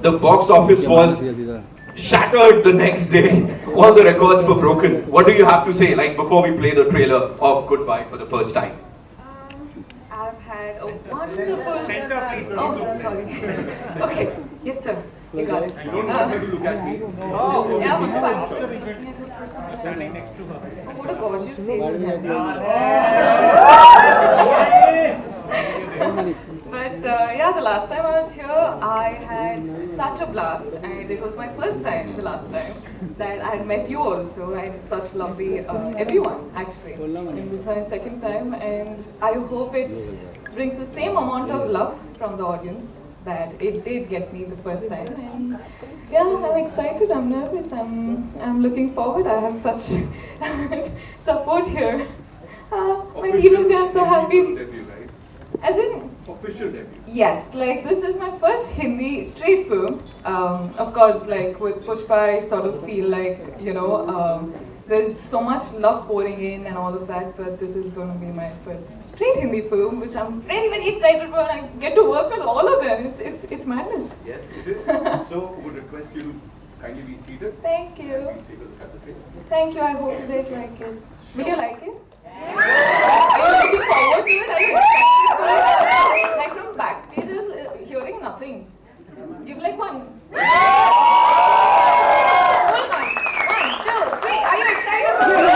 the box office was shattered the next day. All the records were broken. What do you have to say, like, before we play the trailer of Goodbye for the first time? I've had a wonderful. Oh, sorry. Okay, yes, sir. You got it. You don't want her to look at me. Yeah, Matlab, I was just looking at it for some time. Standing next to her. Oh, what a gorgeous face he has. But yeah, the last time I was here, I had such a blast, and it was my first time, the last time, that I had met you also, and such lovely everyone actually. And this is my second time, and I hope it brings the same amount of love from the audience that it did get me the first time. And yeah, I'm excited, I'm nervous, I'm looking forward. I have such support here. My team is here, I'm so happy. Debut, right? As in, Official debut. yes, like this is my first Hindi straight film. Of course, like with Pushpa, I sort of feel like, you know, there's so much love pouring in and all of that, but this is going to be my first straight Hindi film, which I'm very, very excited for. I get to work with all of them. It's madness. Yes, it is. So, would request you to kindly be seated. Thank you. Take a look at the trailer. Thank you. I hope you guys like it. Will you like it? Are you looking forward to it? Are you excited for it? Like from backstage, is hearing nothing. Give like one. Full noise. 1, 2, 3. Are you excited for it?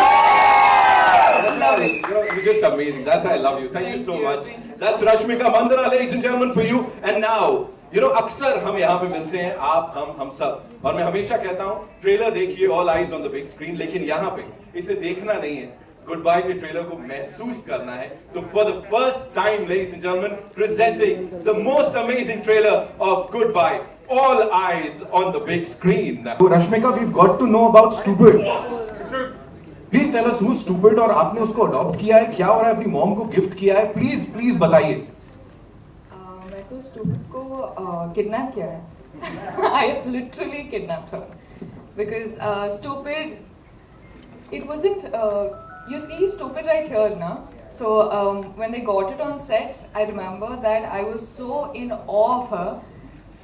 Love it. You're just amazing. That's why I love you. Thank you so much. Thank you. That's Rashmika Mandanna, ladies and gentlemen, for you. And now, you know, अक्सर हम यहाँ पे मिलते हैं, आप, हम सब. और मैं हमेशा कहता हूँ, ट्रेलर देखिए, all eyes on the big screen. लेकिन यहाँ पे इसे देखना नहीं है. Goodbye के ट्रेलर को महसूस करना है. तो for the first time, ladies and gentlemen, presenting the most amazing trailer of Goodbye. All eyes on the big screen. So, Rashmika, we've got to know about Stupid. Please tell us who's Stupid और आपने उसको adopt किया है, क्या हो रहा है, अपनी मॉम को गिफ्ट किया है, प्लीज बताइए. मैं तो स्टूपिड को किडनैप किया है. I literally kidnapped her because Stupid, it wasn't. You see Stupid right here now. So when they got it on set, I remember that I was so in awe of her.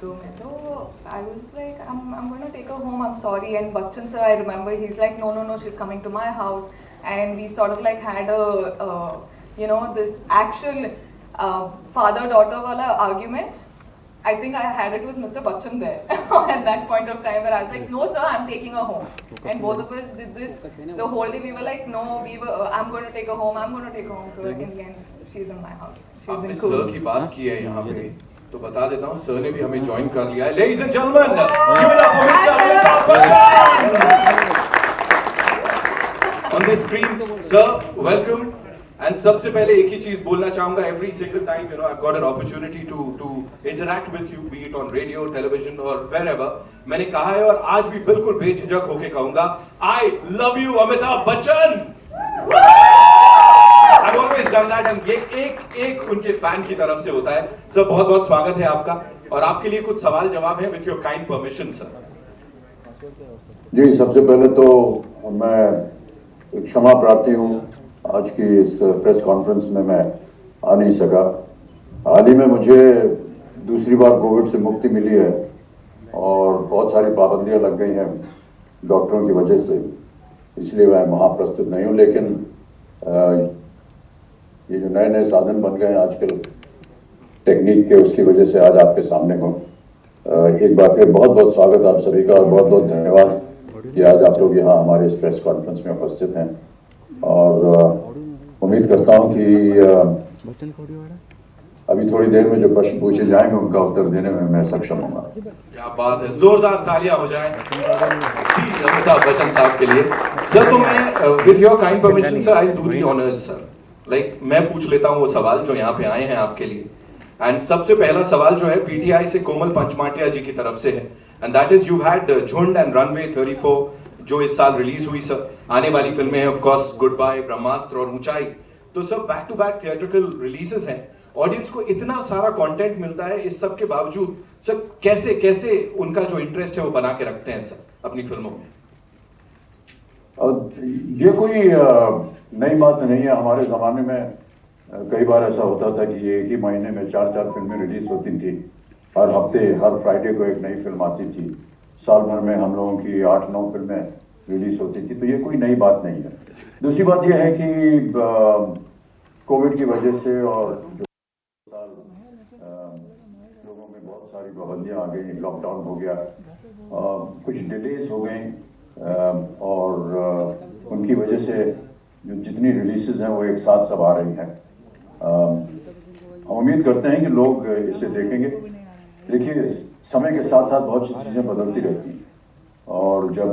So I was like, I'm going to take her home. I'm sorry. And Bachchan sir, I remember, he's like, no, she's coming to my house. And we sort of like had a, you know, this actual father-daughter wala argument. I think I had it with Mr. Bachchan there at that point of time, where I was like, no sir, I'm taking her home. And both of us did this the whole day. We were like, no, I'm going to take her home. I'm going to take her home. So in the end, she's in my house. She's आपने in sir cool. की बात की है यहाँ पे, तो बता देता हूँ, सर ने भी हमें ज्वाइन कर लिया है. Ladies and gentlemen, give it up for Mr. Amitabh Bachchan. On the screen, sir, welcome. And सबसे पहले एक ही चीज बोलना चाहूँगा. Every single time, you know, I've got an opportunity to interact with you, be it on radio, television, or wherever. मैंने कहा है और आज भी बिल्कुल बेझिझक होके कहूँगा, I love you, Amitabh Bachchan. I've always done that, and ये एक उनके फैन की तरफ से होता है. सर, बहुत बहुत स्वागत है आपका, और आपके लिए कुछ सवाल जवाब है with your kind permission, sir. जी, सबसे पहले तो मैं क्षमा प्रार्थी हूँ. आज की इस प्रेस कॉन्फ्रेंस में मैं आ नहीं सका. हाल ही में मुझे दूसरी बार कोविड से मुक्ति मिली है और बहुत सारी पाबंदियां लग गई हैं डॉक्टरों की वजह से, इसलिए मैं वहाँ प्रस्तुत नहीं हूँ. लेकिन ये जो नए नए साधन बन गए हैं आजकल टेक्निक के, उसकी वजह से आज आपके सामने हूँ. एक बार फिर बहुत बहुत स्वागत आप सभी का, और बहुत बहुत धन्यवाद कि आज आप लोग यहाँ हमारे इस प्रेस कॉन्फ्रेंस में उपस्थित हैं. और उम्मीद करता हूँ कि अभी थोड़ी देर में जो प्रश्न पूछे जाएंगे उनका उत्तर देने में मैं सक्षम होगा. क्या बात है, जोरदार तालियां हो जाएं अमिताभ बच्चन साहब के लिए. सर, तो मैं with your kind permission sir, I do the honours sir. Like मैं पूछ लेता हूँ वो सवाल जो यहाँ पे आए हैं आपके लिए. एंड सबसे पहला सवाल जो है पीटीआई से कोमल पंचमाटिया जी की तरफ से है, and that is you had झुंड एंड रनवे 34 जो इस साल रिलीज हुई सर. आने वाली फिल्में हैं of course Goodbye, Brahmastra और ऊंचाई. तो सब back to back theatrical releases हैं. ऑडियंस को इतना सारा कंटेंट मिलता है, इस सब के बावजूद सर कैसे उनका जो इंटरेस्ट है वो बना के रखते हैं सर अपनी फिल्मों में? ये कोई नई बात नहीं है. हमारे ज़माने में कई बार ऐसा होता था कि एक ही महीने में 4 फिल्में रिलीज होती थी. हर हफ्ते हर फ्राइडे को एक नई फिल्म आती थी। साल भर में हम लोगों की 8-9 फिल्में रिलीज होती थी, तो ये कोई नई बात नहीं है। दूसरी बात यह है कि कोविड की वजह से और जो साल लोगों में बहुत सारी पाबंदियां आ गई, लॉकडाउन हो गया, कुछ डिलेज हो गई, और उनकी वजह से जो जितनी रिलीजेज हैं वो एक साथ सब आ रही हैं। हम उम्मीद करते हैं कि लोग इसे देखेंगे। देखिए, समय के साथ साथ बहुत सी चीज़ें बदलती रहती हैं, और जब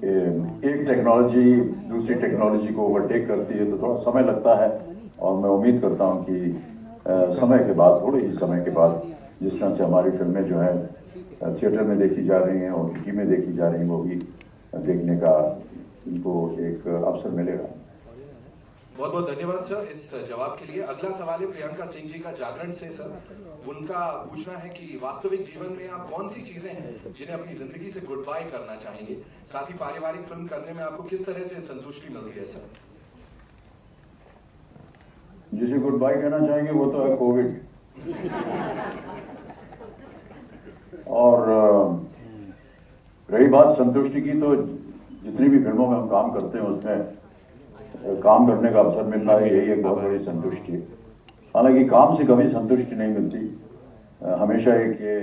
एक टेक्नोलॉजी दूसरी टेक्नोलॉजी को ओवरटेक करती है तो थोड़ा समय लगता है, और मैं उम्मीद करता हूं कि समय के बाद, थोड़े ही समय के बाद, जिस तरह से हमारी फिल्में जो हैं थिएटर में देखी जा रही हैं, OTT में देखी जा रही हैं, वो भी देखने का इनको एक अवसर मिलेगा। बहुत बहुत धन्यवाद सर इस जवाब के लिए। अगला सवाल है प्रियंका सिंह जी का जागरण से। सर, उनका पूछना है कि वास्तविक जीवन में आप कौन सी चीजें हैं जिन्हें अपनी जिंदगी से गुड बाय करना चाहेंगे, साथ ही पारिवारिक फिल्म करने में आपको किस तरह से संतुष्टि मिलती है सर? जिसे गुड बाय कहना चाहेंगे वो तो है कोविड। और रही बात संतुष्टि की, तो जितनी भी फिल्मों में हम काम करते हैं उसमें काम करने का अवसर मिलना है, यही एक बहुत बड़ी संतुष्टि है। हालांकि काम से कभी संतुष्टि नहीं मिलती, हमेशा एक ये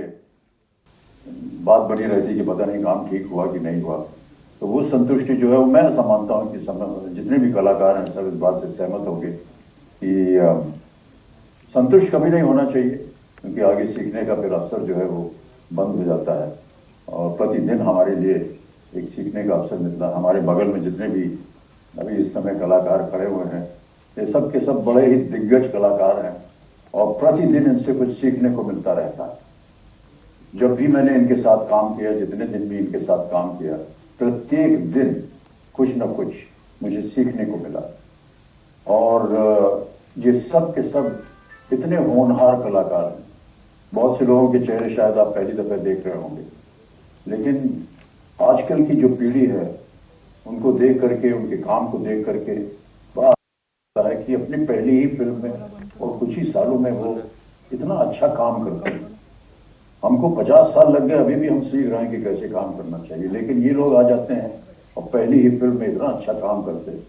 बात बनी रहती कि पता नहीं काम ठीक हुआ कि नहीं हुआ। तो वो संतुष्टि जो है वो मैं ऐसा मानता हूँ कि जितने भी कलाकार हैं सब इस बात से सहमत होंगे कि संतुष्ट कभी नहीं होना चाहिए, क्योंकि आगे सीखने का फिर अवसर जो है वो बंद हो जाता है, और प्रतिदिन हमारे लिए एक सीखने का अवसर मिलता है। हमारे बगल में जितने भी अभी इस समय कलाकार खड़े हुए हैं, ये सब के सब बड़े ही दिग्गज कलाकार हैं, और प्रतिदिन इनसे कुछ सीखने को मिलता रहता है। जब भी मैंने इनके साथ काम किया, जितने दिन भी इनके साथ काम किया, प्रत्येक दिन कुछ न कुछ मुझे सीखने को मिला। और ये सब के सब इतने होनहार कलाकार हैं। बहुत से लोगों के चेहरे शायद आप पहली दफे देख रहे होंगे, लेकिन आजकल की जो पीढ़ी है उनको देख करके, उनके काम को देख करके बड़ा लगता है कि अपनी पहली ही फिल्म में और कुछ ही सालों में वो इतना अच्छा काम करते हैं। हमको 50 साल लग गए, अभी भी हम सीख रहे हैं कि कैसे काम करना चाहिए, लेकिन ये लोग आ जाते हैं और पहली ही फिल्म में इतना अच्छा काम करते हैं,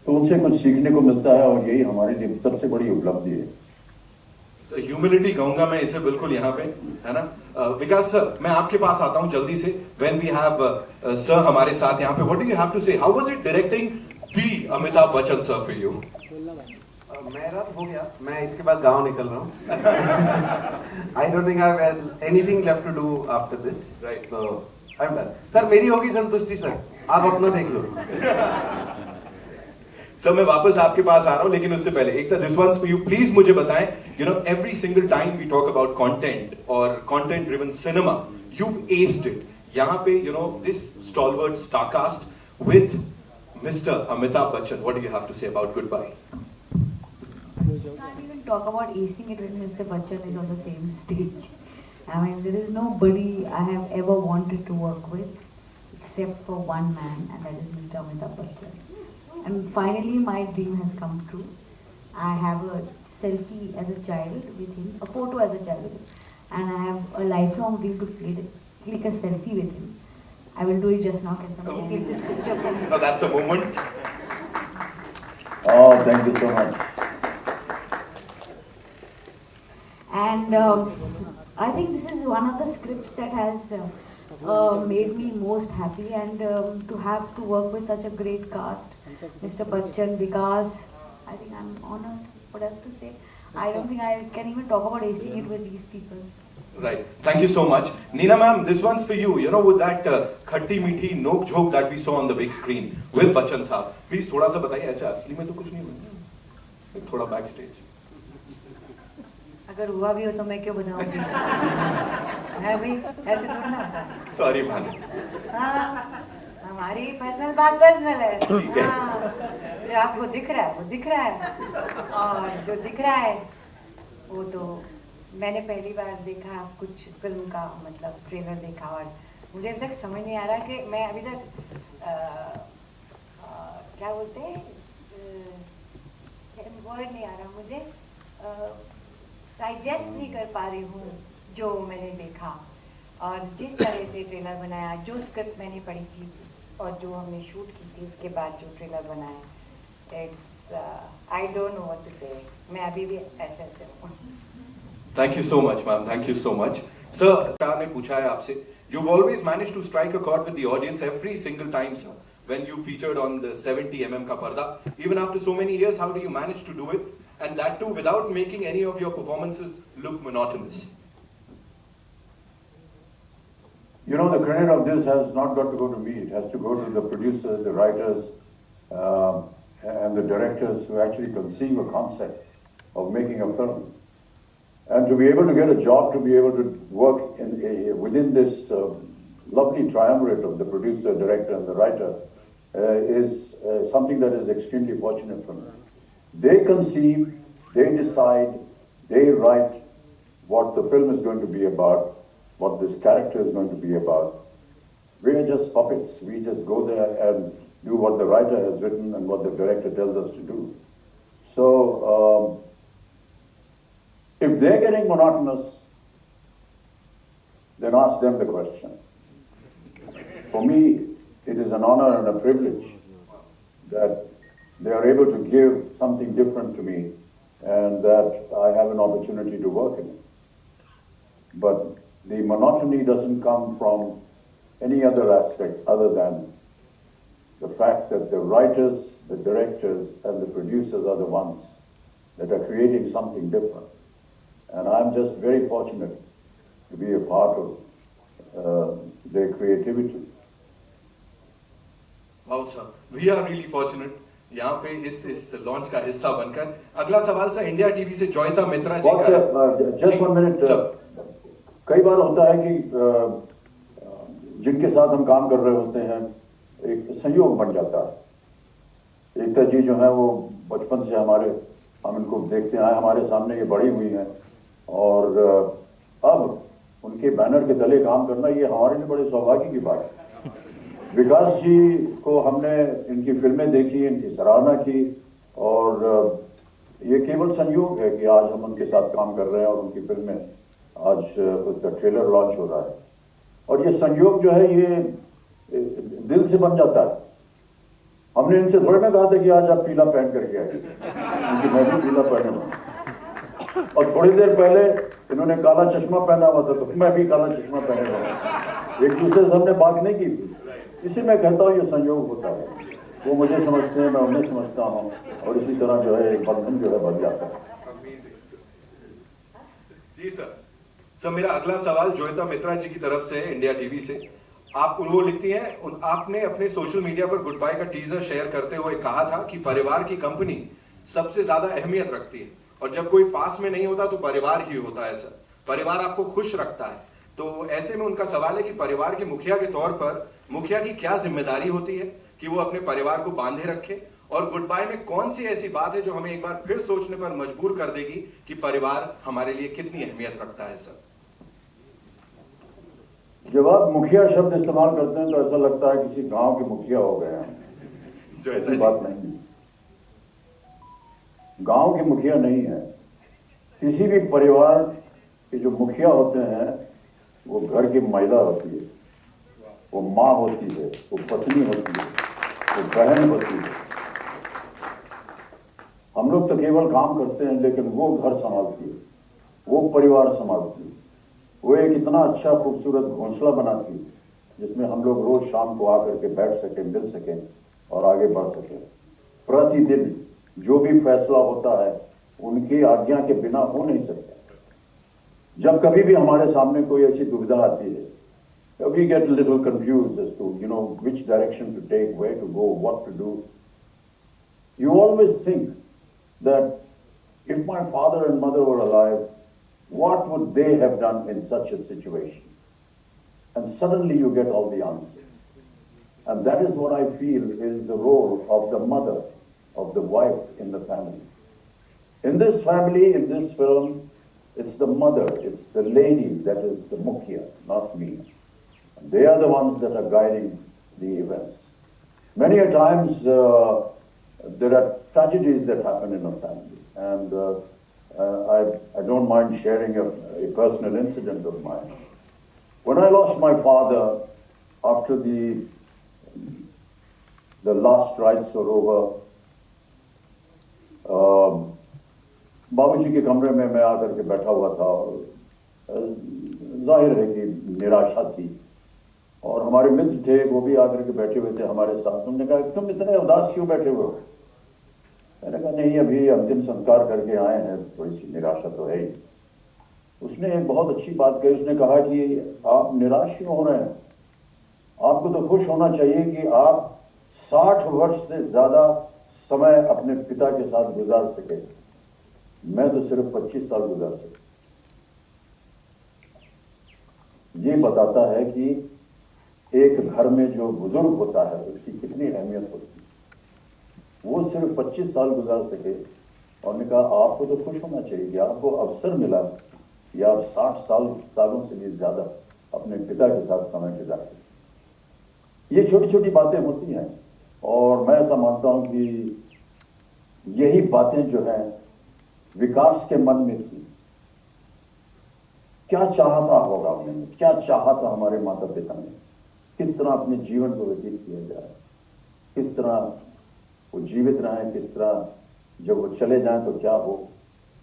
तो उनसे कुछ सीखने को मिलता है, और यही हमारे लिए सबसे बड़ी उपलब्धि है। ह्यूमिलिटी कहूंगा मैं इसे बिल्कुल यहाँ पे, है ना। विकास सर, मैं आपके पास आता हूँ जल्दी से। व्हेन वी हैव सर हमारे साथ यहाँ पे, what do you have to say, how was it directing the Amitabh Bachchan sir for you? मेरा हो गया, मैं इसके बाद गांव निकल रहा हूँ। I don't think I have anything left to do after this, so I am done. Sir, मेरी होगी संतुष्टि सर, आप अपना देख लो। सर, मैं वापस आपके पास आ रहा हूं, लेकिन उससे पहले Ekta, this one's for you. Please मुझे बताएं, you know every single time we talk about content और content driven cinema, you've aced it. यहाँ पे, you know, this stalwart star cast with Mr. Amitabh Bachchan. What do you have to say about GoodBye? Can't even talk about acing it when Mr. Bachchan is on the same stage. I mean, there is nobody I have ever wanted to work with except for one man, and that is Mr. Amitabh Bachchan. And finally, my dream has come true. I have a selfie as a child with him, a photo as a child with him, and I have a lifelong dream to click a selfie with him. I will do it just now. Can somebody click this picture for me? No, that's a moment. Oh, thank you so much. And I think this is one of the scripts that has made me most happy, and to have to work with such a great cast, Mr. Bachchan, Vikas, I think I'm honored. What else to say? I don't think I can even talk about acing it with these people. Right. Thank you so much. Neena ma'am, this one's for you. You know, with that खट्टी मीठी नोक झोंक that we saw on the big screen with Bachchan साहब, please थोड़ा सा बताइए, ऐसे असली में तो कुछ नहीं हुआ, थोड़ा बैक स्टेज। अगर हुआ भी हो तो मैं क्यों बताऊंगी? है भाई, ऐसे थोड़ा ना होता है। Sorry ma'am. हाँ, हमारी पर्सनल बात पर्सनल है। हाँ, जो आपको दिख रहा है वो दिख रहा है, और जो दिख रहा है वो तो मैंने पहली बार देखा कुछ फिल्म का, मतलब ट्रेलर देखा, और मुझे अभी तक समझ नहीं आ रहा कि मैं अभी तक क्या बोलते हैं, वर्ड नहीं आ रहा मुझे। डाइजेस्ट नहीं कर पा रही हूँ जो मैंने देखा, और जिस तरह से ट्रेलर बनाया, जो स्क्रिप्ट मैंने पढ़ी थी और जो हमने शूट की थी उसके बाद जो ट्रेलर बनाया, it's I don't know what to say. मैं अभी भी ऐसे हूँ। Thank you so much, ma'am. Thank you so much. Sir, Star ने पूछा है आपसे, you've always managed to strike a chord with the audience every single time, sir. When you featured on the 70 का पर्दा, even after so many years, how do you manage to do it? And that too without making any of your performances look monotonous. You know, the credit of this has not got to go to me. It has to go to the producers, the writers, and the directors who actually conceive a concept of making a film. And to be able to get a job, to be able to work within this lovely triumvirate of the producer, director, and the writer is something that is extremely fortunate for me. They conceive, they decide, they write what the film is going to be about, what this character is going to be about. We are just puppets. We just go there and do what the writer has written and what the director tells us to do. So, if they're getting monotonous, then ask them the question. For me, it is an honor and a privilege that they are able to give something different to me and that I have an opportunity to work in it. But the monotony doesn't come from any other aspect other than the fact that the writers, the directors, and the producers are the ones that are creating something different. And I'm just very fortunate to be a part of their creativity. Wow, sir. We are really fortunate. यहाँ पे इस launch का हिस्सा बनकर। अगला सवाल sir India TV से जॉयता मित्रा जी का है। Just 1 minute. कई बार होता है कि जिनके साथ हम काम कर रहे होते हैं एक संयोग बन जाता है। एकता जी जो है वो बचपन से हम इनको देखते आए, हमारे सामने ये बड़ी हुई हैं और अब उनके बैनर के तले काम करना ये हमारे लिए बड़े सौभाग्य की बात है। विकास जी को हमने इनकी फिल्में देखी, इनकी सराहना की और ये केवल संयोग है कि आज हम उनके साथ काम कर रहे हैं और उनकी फिल्में आज उसका ट्रेलर लॉन्च हो रहा है। और ये संयोग जो है ये दिल से बन जाता है। हमने इनसे थोड़े ना कहा था कि आज आप पीला पहन करके आए, क्योंकि मैं भी पीला पहने हुआ और थोड़ी देर पहले इन्होंने काला चश्मा पहना हुआ था तो मैं भी काला चश्मा पहने हुआ। एक दूसरे से हमने बात नहीं की थी। इसी में कहता हूँ ये संयोग होता है। वो मुझे समझते हैं, मैं उन्हें समझता हूँ और इसी तरह जो है एक बंधन जो है बन जाता है। जी सर। सर मेरा अगला सवाल जोयता मित्रा जी की तरफ से है इंडिया टीवी से। आप वो लिखती हैं, आपने अपने सोशल मीडिया पर गुड बाय का टीजर शेयर करते हुए कहा था कि परिवार की कंपनी सबसे ज्यादा अहमियत रखती है और जब कोई पास में नहीं होता तो परिवार ही होता है सर। परिवार आपको खुश रखता है, तो ऐसे में उनका सवाल है कि परिवार के मुखिया के तौर पर मुखिया की क्या जिम्मेदारी होती है कि वो अपने परिवार को बांधे रखे, और गुड बाय में कौन सी ऐसी बात है जो हमें एक बार फिर सोचने पर मजबूर कर देगी कि परिवार हमारे लिए कितनी अहमियत रखता है सर। जब आप मुखिया शब्द इस्तेमाल करते हैं तो ऐसा लगता है किसी गांव के मुखिया हो गए हैं। ऐसी बात नहीं है, गांव के मुखिया नहीं है। किसी भी परिवार के जो मुखिया होते हैं वो घर की महिला होती है, वो माँ होती है, वो पत्नी होती है, वो बहन होती है। हम लोग तो केवल काम करते हैं लेकिन वो घर संभालती है, वो परिवार संभालती है। वो एक इतना अच्छा खूबसूरत घोंसला बनाती है जिसमें हम लोग रोज शाम को आकर के बैठ सकें, मिल सकें और आगे बढ़ सकें। प्रतिदिन जो भी फैसला होता है उनकी आज्ञा के बिना हो नहीं सकता। जब कभी भी हमारे सामने कोई ऐसी दुविधा आती है, we get a little confused as to, which direction to take, where to go, what to do. You always think that if my father and mother were alive, what would they have done in such a situation? And suddenly you get all the answers. And that is what I feel is the role of the mother, of the wife in the family. In this family, in this film, it's the mother, it's the lady that is the mukhya, not me. They are the ones that are guiding the events. Many a times there are tragedies that happen in a family, and I don't mind sharing a personal incident of mine. When I lost my father after the last rites were over, बाबूजी के कमरे में मैं आकर के बैठा हुआ था और जाहिर है कि निराशा थी और हमारे मित्र थे वो भी आकर के बैठे हुए थे हमारे साथ। उन्होंने कहा तुम इतने उदास क्यों बैठे हुए हो? मैंने कहा नहीं, अभी अंतिम संस्कार करके आए हैं, थोड़ी सी निराशा तो है ही। उसने एक बहुत अच्छी बात कही, उसने कहा कि आप निराश क्यों हो रहे हैं? आपको तो खुश होना चाहिए कि आप 60 वर्ष से ज्यादा समय अपने पिता के साथ गुजार सके। मैं तो सिर्फ 25 साल गुजार सके। ये बताता है कि एक घर में जो बुजुर्ग होता है उसकी कितनी अहमियत होती है। वो सिर्फ 25 साल गुजार सके और ने कहा आपको तो खुश होना चाहिए कि आपको अवसर मिला कि आप 60 सालों से भी ज्यादा अपने पिता के साथ समय गुजार सके। ये छोटी छोटी बातें होती हैं और मैं ऐसा मानता हूं कि यही बातें जो हैं विकास के मन में थी। क्या चाहता होगा उन्होंने, क्या चाहा था हमारे माता पिता ने, किस तरह अपने जीवन को व्यतीत किया जाए, किस तरह वो जीवित रहें, किस तरह जब वो चले जाएं तो क्या हो।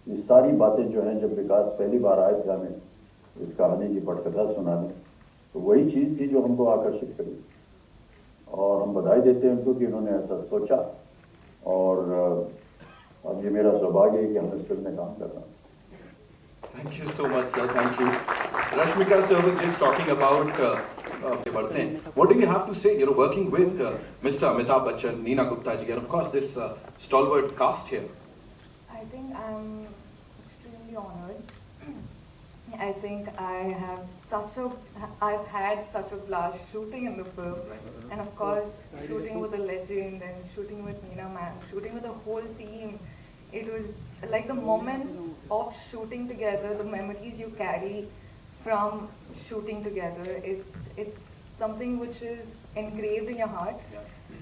ये सारी बातें जो हैं, जब विकास पहली बार आए थे हमें इस कहानी की पटकथा सुनाने, तो वही चीज़ थी जो हमको आकर्षित करी और हम बधाई देते हैं उनको कि उन्होंने ऐसा सोचा। और अब ये मेरा सौभाग्य है कि हम इस फिल्म में काम कर रहे हैं। Thank you so much, sir. Thank you. Rashmika sir was just talking about what do you have to say? You're working with Mr. Amitabh Bachchan, Neena Gupta ji, and of course this stalwart cast here. I think I'm extremely honored. I think I've had such a blast shooting in the film, and of course shooting with a legend and shooting with Neena ma'am, shooting with the whole team. It was like the moments of shooting together, the memories you carry from shooting together. It's something which is engraved in your heart.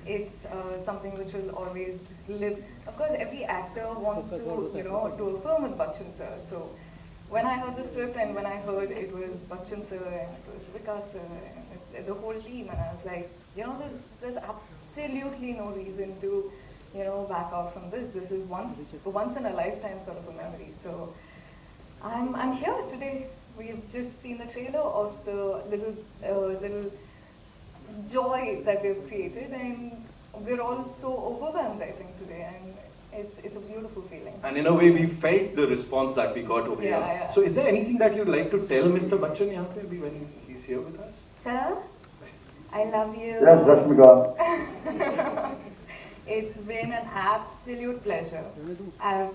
It's something which will always live. Of course, every actor wants to, do a film with Bachchan sir. So when I heard the script and when I heard it was Bachchan sir and it was Vikas sir and the whole team, and I was like, there's absolutely no reason to back out from this. This is once in a lifetime sort of a memory. So I'm here today. We've just seen the trailer of the little joy that we've created, and we're all so overwhelmed, I think, today, and it's a beautiful feeling. And in a way, we felt the response that we got over here. Yeah. So is there anything that you'd like to tell Mr. Bachchan yahan pe abhi when he's here with us? Sir, I love you. Yes, Rashmika. It's been an absolute pleasure. I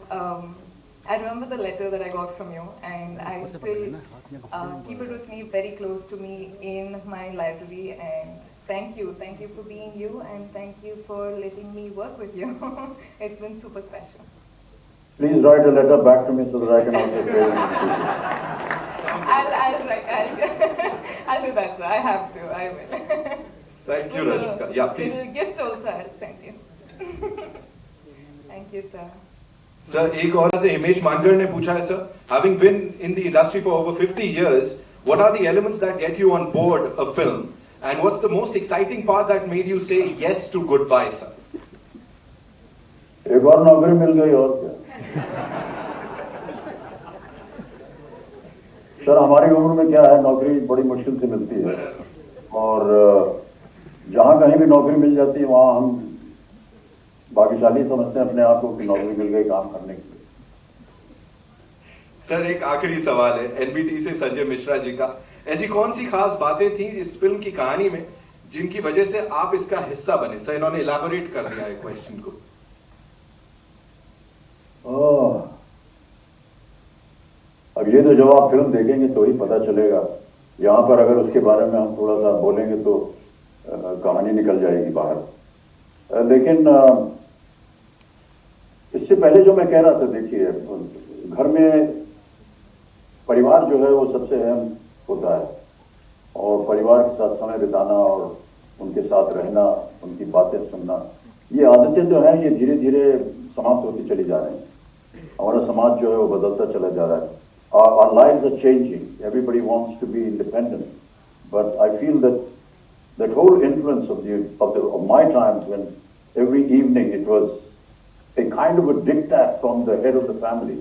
remember the letter that I got from you, and I still keep it with me, very close to me in my library. And thank you for being you, and thank you for letting me work with you. It's been super special. Please write a letter back to me so that I can also say it. I'll do that, sir. I have to. I will. Thank you, Rashmika. Yeah, please. The gift also I'll send you. Thank you, sir. Sir, एक और से हिमेश मानकर ने पूछा है, sir, having been in the industry for over 50 years, what are the elements that get you on board a film, and what's the most exciting part that made you say yes to GoodBye, sir? एक और नौकरी मिल गई और क्या। Sir, हमारी उम्र में क्या है, नौकरी बड़ी मुश्किल से मिलती है और जहाँ कहीं भी नौकरी मिल जाती है वहाँ हम भाग्यशाली समझते हैं अपने आप को कि नौकरी मिल गई काम करने के लिए। सर, एक आखिरी सवाल है एनबीटी से संजय मिश्रा जी का। ऐसी कौन सी खास बातें थी इस फिल्म की कहानी में जिनकी वजह से आप इसका हिस्सा बने? सर, इन्होंने इलाबोरेट कर दिया है क्वेश्चन को। अब ये तो जब आप फिल्म देखेंगे तो ही पता चलेगा। यहाँ पर अगर उसके बारे में हम थोड़ा सा बोलेंगे तो कहानी निकल जाएगी बाहर। लेकिन इससे पहले जो मैं कह रहा था, देखिए, घर में परिवार जो है वो सबसे अहम होता है और परिवार के साथ समय बिताना और उनके साथ रहना, उनकी बातें सुनना, ये आदतें जो हैं ये धीरे धीरे समाप्त होती चली जा रही हैं। हमारा समाज जो है वो बदलता चला जा रहा है. Our lives are changing. Everybody wants to be independent, but I feel that whole influence of my time, when every evening it was a kind of a diktat from the head of the family.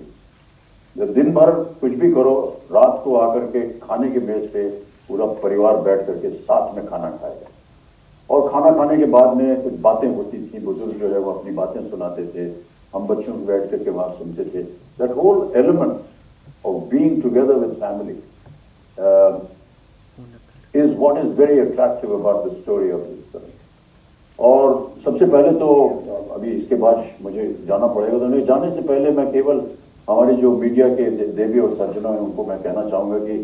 दिन भर कुछ भी करो, रात को आकर के खाने के मेज पे पूरा परिवार बैठ करके साथ में खाना खाएगा. और खाना खाने के बाद में कुछ बातें होती थी, बुजुर्ग जो है वो अपनी बातें सुनाते थे, हम बच्चों को बैठ करके वहां सुनते थे. That whole element of being together with family is what is very attractive about the story of this film. और सबसे पहले तो अभी इसके बाद मुझे जाना पड़ेगा, तो नहीं जाने से पहले मैं केवल हमारे जो मीडिया के देवी और सज्जनों हैं उनको मैं कहना चाहूँगा कि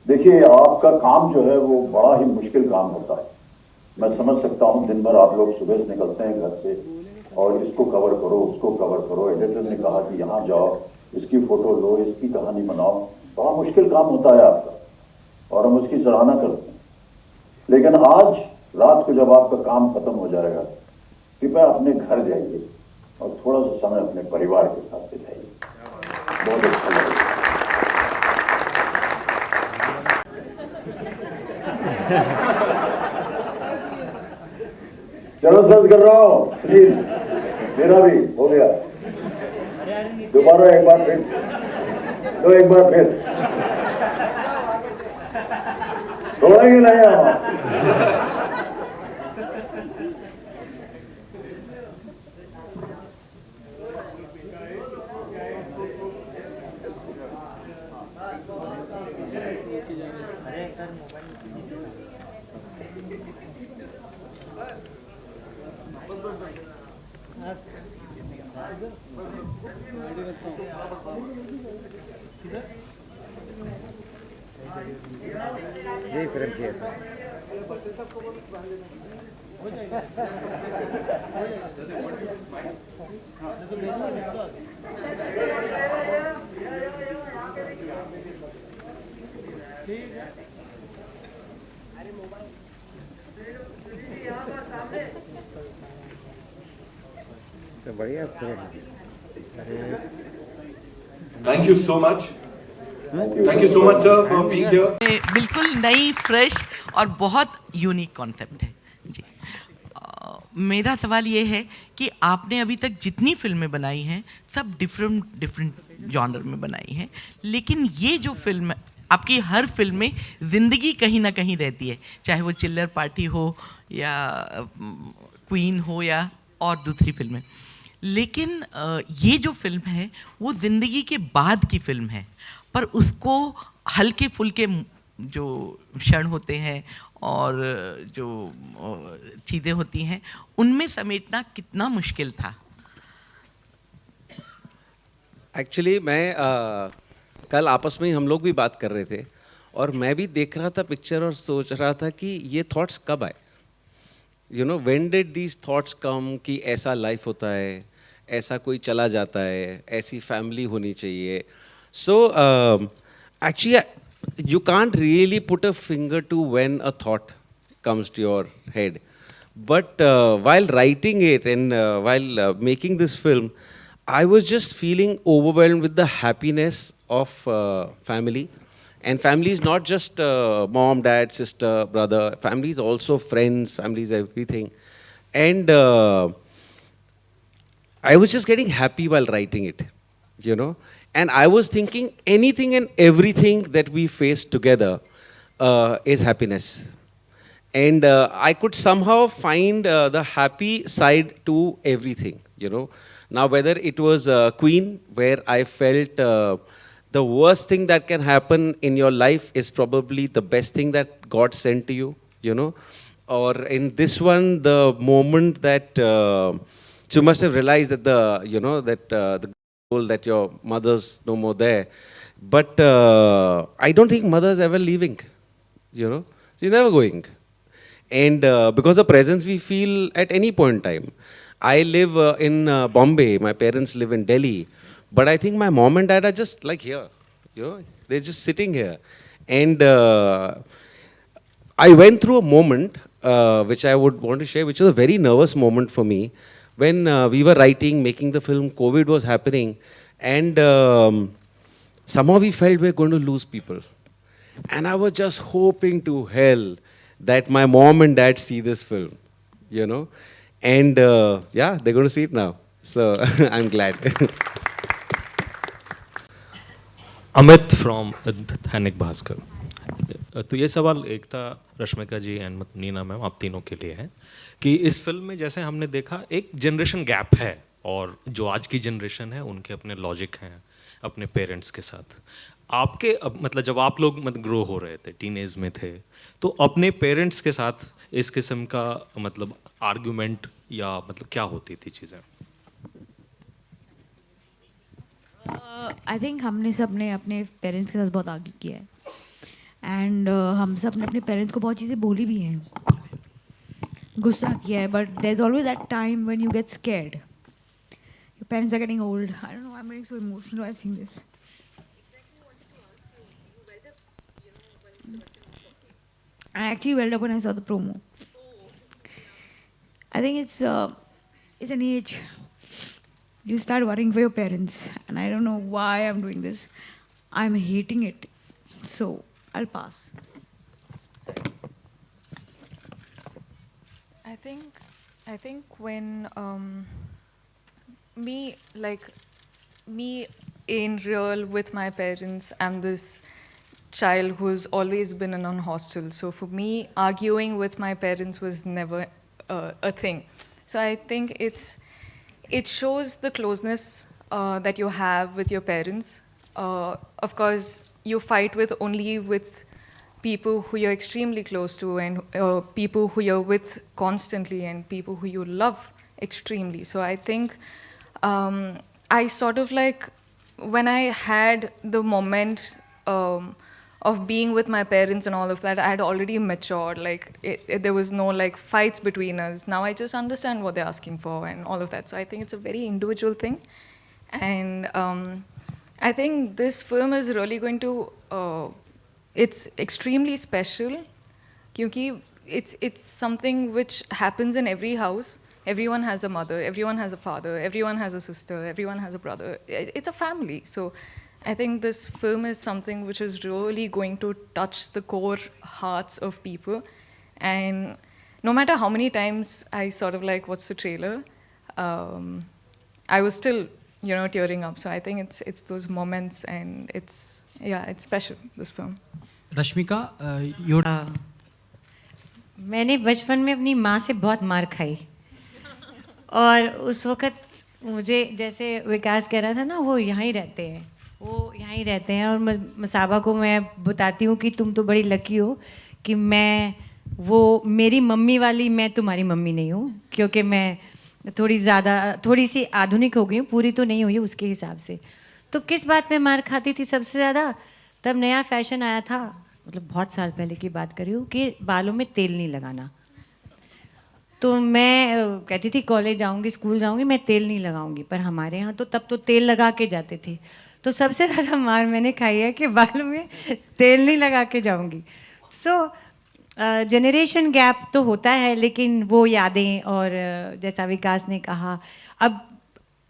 देखिए, आपका काम जो है वो बड़ा ही मुश्किल काम होता है. मैं समझ सकता हूँ, दिन भर आप लोग सुबह से निकलते हैं घर से और इसको कवर करो, उसको कवर करो, एडिटर ने कहा कि यहाँ जाओ, इसकी फोटो लो, इसकी कहानी बनाओ. बड़ा मुश्किल काम होता है आपका और हम उसकी सराहना करते हैं. लेकिन आज रात को जब आपका काम खत्म हो जाएगा, कृपया अपने घर जाइए और थोड़ा सा समय अपने परिवार के साथ बिताइए. बहुत अच्छा लगेगा. चलो बंद कर रहा हूँ प्लीज, मेरा भी हो गया. दोबारा एक बार फिर, तो एक बार फिर छोड़ेंगे नहीं हम. Thank you so much. Thank you so much, sir, for being here. बिल्कुल नई, फ्रेश और बहुत यूनिक कॉन्सेप्ट है जी. मेरा सवाल ये है कि आपने अभी तक जितनी फिल्में बनाई हैं सब डिफरेंट जॉनर में बनाई हैं, लेकिन ये जो फिल्म, आपकी हर फिल्म में ज़िंदगी कहीं ना कहीं रहती है, चाहे वो चिल्लर पार्टी हो या क्वीन हो या और दूसरी फिल्में. लेकिन ये जो फिल्म है वो ज़िंदगी के बाद की फिल्म है, पर उसको हल्के फुल्के जो क्षण होते हैं और जो चीज़ें होती हैं उनमें समेटना कितना मुश्किल था. एक्चुअली मैं कल आपस में ही हम लोग भी बात कर रहे थे और मैं भी देख रहा था पिक्चर और सोच रहा था कि ये थॉट्स कब आए. You know, when did these thoughts come कि ऐसा लाइफ होता है, ऐसा कोई चला जाता है, ऐसी फैमिली होनी चाहिए. So actually you can't really put a finger to when a thought comes to your head. But while writing it and while making this film, I was just feeling overwhelmed with the happiness of family. And family is not just mom, dad, sister, brother. Family is also friends, family is everything. And I was just getting happy while writing it, you know. And I was thinking anything and everything that we face together is happiness. And I could somehow find the happy side to everything, you know. Now, whether it was Queen, where I felt the worst thing that can happen in your life is probably the best thing that God sent to you, you know. Or in this one, the moment that you must have realized that the that your mother's no more there. But I don't think mother's ever leaving, you know. She's never going. And because of presence we feel at any point in time. I live in Bombay, my parents live in Delhi. But I think my mom and dad are just like here, you know. They're just sitting here. And I went through a moment which I would want to share, which was a very nervous moment for me. When we were writing, making the film, COVID was happening, And somehow we felt we're going to lose people. And I was just hoping to hell that my mom and dad see this film, you know. And yeah, they're going to see it now. So I'm glad. Amit from Dainik Bhaskar. तो ये सवाल एकता, रश्मिका जी and Neena ma'am, आप तीनों के लिए है कि इस फिल्म में जैसे हमने देखा एक जनरेशन गैप है, और जो आज की जनरेशन है उनके अपने लॉजिक हैं अपने पेरेंट्स के साथ। आपके मतलब जब आप लोग मतलब ग्रो हो रहे थे, टीनेज में थे, तो अपने पेरेंट्स के साथ इस किस्म का मतलब आर्गुमेंट या मतलब क्या होती थी चीज़ें? आई थिंक हमने सब ने अपने पेरेंट्स के साथ बहुत आर्ग्यू किया है, एंड हम सब ने अपने पेरेंट्स को बहुत चीज़ें बोली भी हैं, गुस्सा किया है, but there is always that time when you get scared, your parents are getting old. I don't know, I am getting so emotional while seeing this. I actually welled up when I saw the promo. I think it's an age you start worrying for your parents, and I don't know why I'm doing this. I'm hating it, so I'll pass. I think when me in real with my parents, I'm this child who's always been in a hostel. So for me, arguing with my parents was never a thing. So I think it shows the closeness that you have with your parents. Of course, you fight only with people who you're extremely close to, and people who you're with constantly, and people who you love extremely. So I think I sort of like, when I had the moment of being with my parents and all of that, I had already matured. Like there was no like fights between us. Now I just understand what they're asking for and all of that. So I think it's a very individual thing, and I think this film is really going to. It's extremely special, because it's something which happens in every house. Everyone has a mother. Everyone has a father. Everyone has a sister. Everyone has a brother. It's a family. So I think this film is something which is really going to touch the core hearts of people. And no matter how many times I sort of like watched the trailer, I was still, tearing up. So I think it's those moments, and it's special, this film. Rashmika, मैंने बचपन में अपनी माँ से बहुत मार खाई, और उस वक़्त मुझे, जैसे विकास कह रहा था ना, वो यहाँ ही रहते हैं, और मसाबा को मैं बताती हूँ कि तुम तो बड़ी लकी हो कि मेरी मम्मी वाली मैं तुम्हारी मम्मी नहीं हूँ, क्योंकि मैं थोड़ी सी आधुनिक हो गई हूँ, पूरी तो नहीं हुई है उसके हिसाब से। तो किस बात में मार खाती थी सबसे ज़्यादा? तब नया फैशन आया था, मतलब बहुत साल पहले की बात कर रही हूँ, कि बालों में तेल नहीं लगाना। तो मैं कहती थी कॉलेज जाऊँगी, स्कूल जाऊँगी, मैं तेल नहीं लगाऊँगी, पर हमारे यहाँ तो तब तो तेल लगा के जाते थे। तो सबसे ज़्यादा मार मैंने खाई है कि बालों में तेल नहीं लगा के जाऊँगी। सो जनरेशन गैप तो होता है, लेकिन वो यादें, और जैसा विकास ने कहा, अब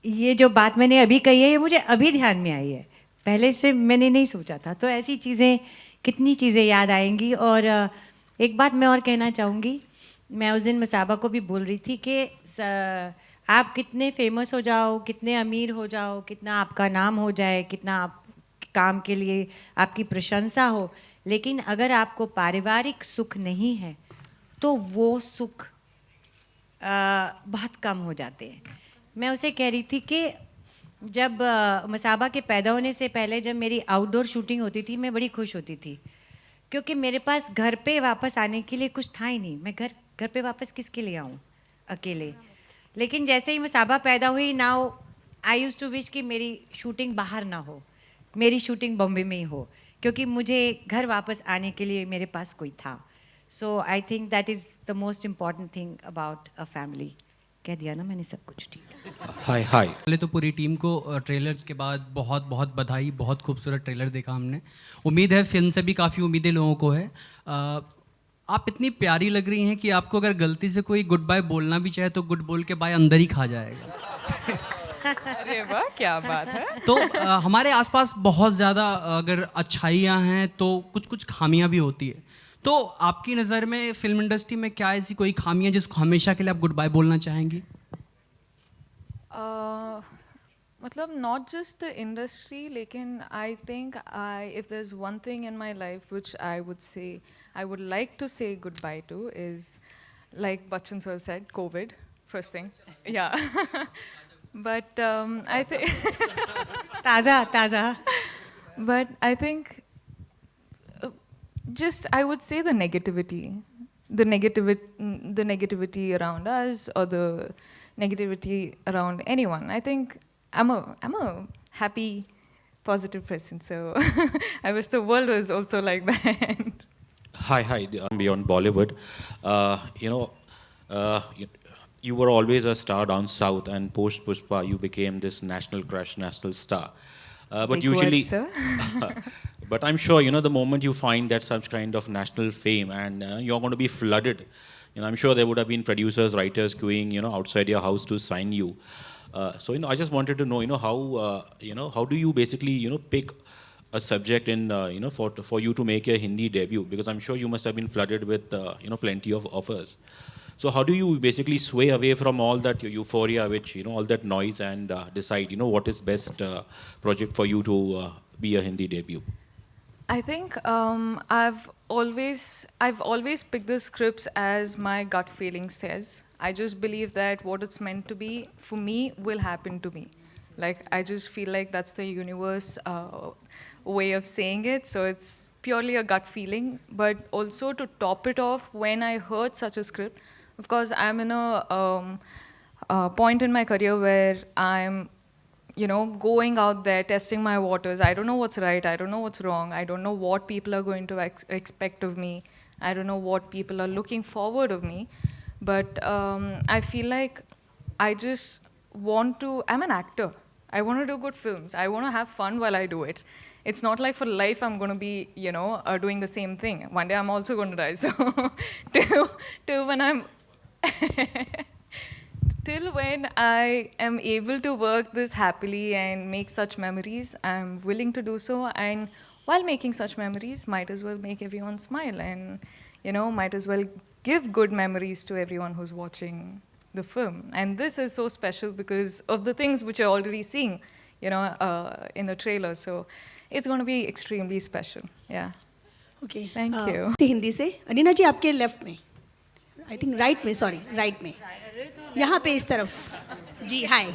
ये जो बात मैंने अभी कही है, ये मुझे अभी ध्यान में आई है, पहले से मैंने नहीं सोचा था। तो ऐसी चीज़ें, कितनी चीज़ें याद आएंगी। और एक बात मैं और कहना चाहूँगी, मैं उस दिन मसाबा को भी बोल रही थी कि आप कितने फेमस हो जाओ, कितने अमीर हो जाओ, कितना आपका नाम हो जाए, कितना आप काम के लिए आपकी प्रशंसा हो, लेकिन अगर आपको पारिवारिक सुख नहीं है तो वो सुख बहुत कम हो जाते हैं। मैं उसे कह रही थी कि जब मसाबा के पैदा होने से पहले जब मेरी आउटडोर शूटिंग होती थी, मैं बड़ी खुश होती थी, क्योंकि मेरे पास घर पे वापस आने के लिए कुछ था ही नहीं। मैं घर पे वापस किसके लिए आऊँ अकेले। लेकिन जैसे ही मसाबा पैदा हुई, now I use to wish कि मेरी शूटिंग बाहर ना हो, मेरी शूटिंग बॉम्बे में ही हो, क्योंकि मुझे घर वापस आने के लिए मेरे पास कोई था। So I think that is the most important thing about a family. कह दिया ना मैंने सब कुछ ठीक। हाय पहले तो पूरी टीम को ट्रेलर्स के बाद बहुत बहुत बधाई। बहुत खूबसूरत ट्रेलर देखा हमने। उम्मीद है फिल्म से भी काफ़ी उम्मीदें लोगों को है। आप इतनी प्यारी लग रही हैं कि आपको अगर गलती से कोई गुड बाय बोलना भी चाहे तो गुड बोल के बाय अंदर ही खा जाएगा। अरे वाह, क्या बात है। तो हमारे आसपास बहुत ज़्यादा अगर अच्छाइयाँ हैं तो कुछ कुछ खामियाँ भी होती है। तो आपकी नज़र में फिल्म इंडस्ट्री में क्या ऐसी कोई खामियाँ जिसको हमेशा के लिए आप गुड बाय बोलना चाहेंगी? मतलब not just the industry, लेकिन I think if there's one thing in my life which I would say I would like to say goodbye to is, like Bachchan sir said, COVID, first thing. Yeah. But I think ताज़ा but I think just I would say the negativity around us, or the negativity around anyone. I think I'm a happy, positive person, so I wish the world was also like that. Hi, I'm beyond Bollywood. You know, you were always a star down south, and post Pushpa, you became this national crush, national star. But Big usually, words, sir. but I'm sure the moment you find that such kind of national fame, and you're going to be flooded. I'm sure there would have been producers, writers queuing, outside your house to sign you. So I just wanted to know, how do you basically, pick a subject in, for you to make your Hindi debut? Because I'm sure you must have been flooded with, plenty of offers. So how do you basically sway away from all that euphoria, which, all that noise, and decide, what is best project for you to be a Hindi debut? I think I've always picked the scripts as my gut feeling says. I just believe that what it's meant to be for me will happen to me. Like, I just feel like that's the universe way of saying it. So it's purely a gut feeling. But also, to top it off, when I heard such a script, of course, I'm in a point in my career where I'm going out there, testing my waters. I don't know what's right, I don't know what's wrong, I don't know what people are going to expect of me, I don't know what people are looking forward of me. But I feel like I'm an actor. I want to do good films. I want to have fun while I do it. It's not like for life I'm going to be, doing the same thing. One day I'm also going to die. So till when I'm... Till when I am able to work this happily and make such memories, I'm willing to do so. And while making such memories, might as well make everyone smile, and might as well give good memories to everyone who's watching the film. And this is so special because of the things which you're already seeing, in the trailer. So it's going to be extremely special. Yeah. Okay. Thank you. Hindi से नीना जी आपके left में, I think right में, sorry right में, यहाँ पे इस तरफ जी। Hi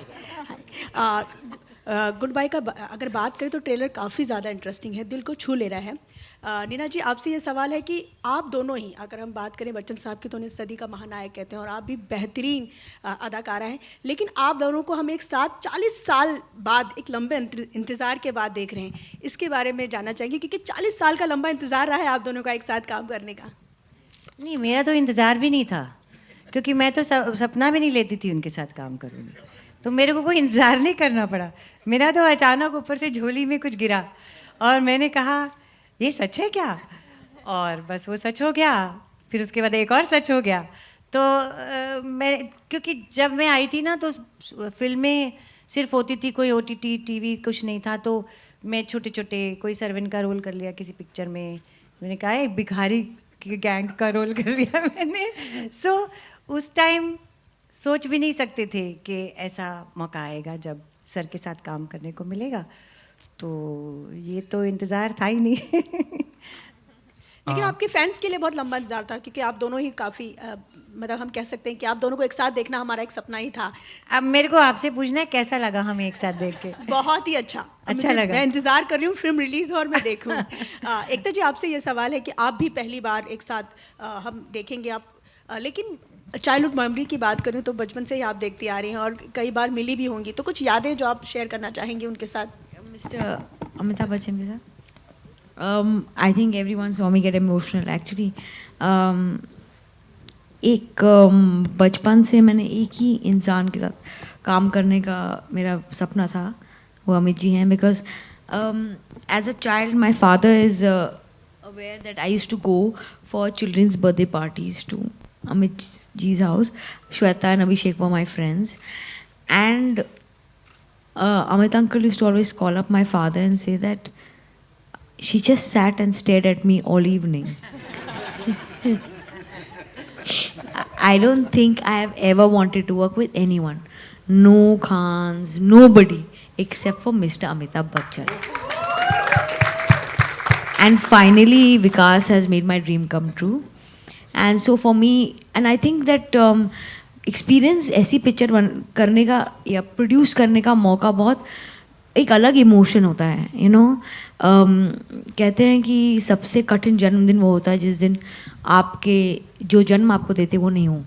good bye का अगर बात करें तो ट्रेलर काफ़ी ज़्यादा इंटरेस्टिंग है, दिल को छू ले रहा है। नीना जी, आपसे ये सवाल है कि आप दोनों ही, अगर हम बात करें बच्चन साहब की तो उन्हें सदी का महानायक कहते हैं और आप भी बेहतरीन अदाकारा हैं, लेकिन आप दोनों को हम एक साथ 40 साल बाद, एक लंबे इंतज़ार के बाद देख रहे हैं। इसके बारे में जानना चाहेंगे, क्योंकि 40 साल का लंबा इंतज़ार रहा है आप दोनों का एक साथ काम करने का। नहीं, मेरा तो इंतज़ार भी नहीं था, क्योंकि मैं तो सपना भी नहीं लेती थी उनके साथ काम करूँगी, तो मेरे को कोई इंतज़ार नहीं करना पड़ा। मेरा तो अचानक ऊपर से झोली में कुछ गिरा और मैंने कहा ये सच है क्या, और बस वो सच हो गया। फिर उसके बाद एक और सच हो गया। तो मैं, क्योंकि जब मैं आई थी ना तो फिल्में सिर्फ होती थी, कोई OTT TV कुछ नहीं था, तो मैं छोटे छोटे कोई सर्वेंट का रोल कर लिया किसी पिक्चर में, मैंने कहा एक भिखारी की गैंग का रोल कर लिया मैंने। सो उस टाइम सोच भी नहीं सकते थे कि ऐसा मौका आएगा जब सर के साथ काम करने को मिलेगा, तो ये तो इंतज़ार था ही नहीं। लेकिन आपके फैंस के लिए बहुत लंबा इंतजार था, क्योंकि आप दोनों ही काफ़ी मतलब हम कह सकते हैं कि आप दोनों को एक साथ देखना हमारा एक सपना ही था। अब मेरे को आपसे पूछना है कैसा लगा हमें एक साथ देख के? बहुत ही अच्छा, अच्छा लगा। मैं इंतज़ार कर रही हूँ फिल्म रिलीज़ और मैं देखूँ। एकता जी, आपसे ये सवाल है कि आप भी पहली बार एक साथ हम देखेंगे आप, लेकिन चाइल्डहुड मेमोरी की बात करें तो बचपन से ही आप देखती आ रही हैं और कई बार मिली भी होंगी, तो कुछ यादें जो आप शेयर करना चाहेंगी उनके साथ? मिस्टर अमिताभ बच्चन के साथ I think everyone saw me get emotional actually. एक बचपन से मैंने एक ही इंसान के साथ काम करने का मेरा सपना था, वो अमित जी हैं, because as a child my father is aware that I used to go for children's birthday parties to Amit ji's house. Shweta and Abhishek were my friends, and Amit uncle used to always call up my father and say that she just sat and stared at me all evening. I don't think I have ever wanted to work with anyone. No Khans, nobody, except for Mr. Amitabh Bachchan. And finally, Vikas has made my dream come true. And so for me, and I think that experience ऐसी picture करने का या produce करने का मौका बहुत एक अलग इमोशन होता है, यू नो. कहते हैं कि सबसे कठिन जन्मदिन वो होता है जिस दिन आपके जो जन्म आपको देते वो नहीं हो,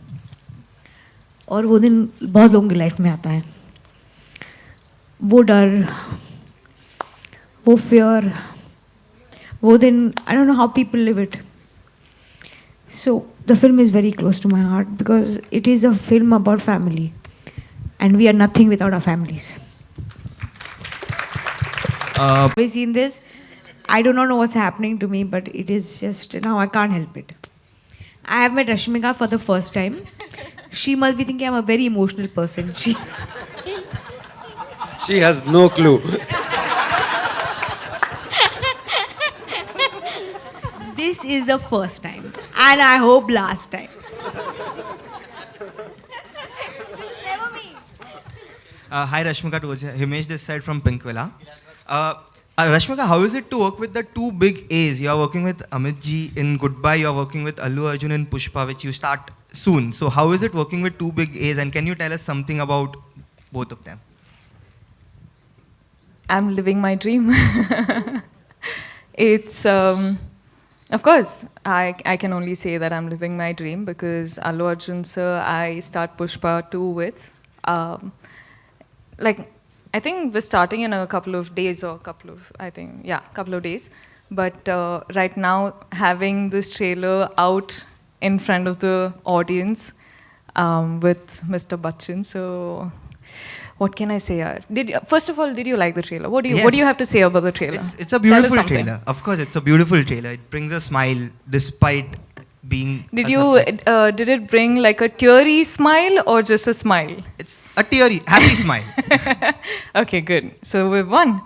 और वो दिन बहुत लोगों की लाइफ में आता है. वो डर, वो फियर, वो दिन, आई don't know how people live it. So the film is very close to my heart because it is a film about family, and we are nothing without our families. Have you seen this? I do not know what's happening to me, but it is just now I can't help it. I have met Rashmika for the first time. She must be thinking I'm a very emotional person. She has no clue. This is the first time, and I hope last time. Hi Rashmika, Himesh this side from Pinkwilla. Rashmika, how is it to work with the two big A's? You are working with Amit ji in Goodbye, you are working with Allu Arjun in Pushpa, which you start soon. So how is it working with two big A's, and can you tell us something about both of them? I'm living my dream. It's, of course, I can only say that I'm living my dream because Allu Arjun sir, I start Pushpa 2 with. I think we're starting in a couple of days or couple of days. But right now, having this trailer out in front of the audience with Mr. Bachchan, so what can I say? First of all, did you like the trailer? What do you have to say about the trailer? It's a beautiful trailer. Of course, it's a beautiful trailer. It brings a smile despite being. Did it bring like a teary smile or just a smile? It's a teary, happy smile. Okay, good. So we've won.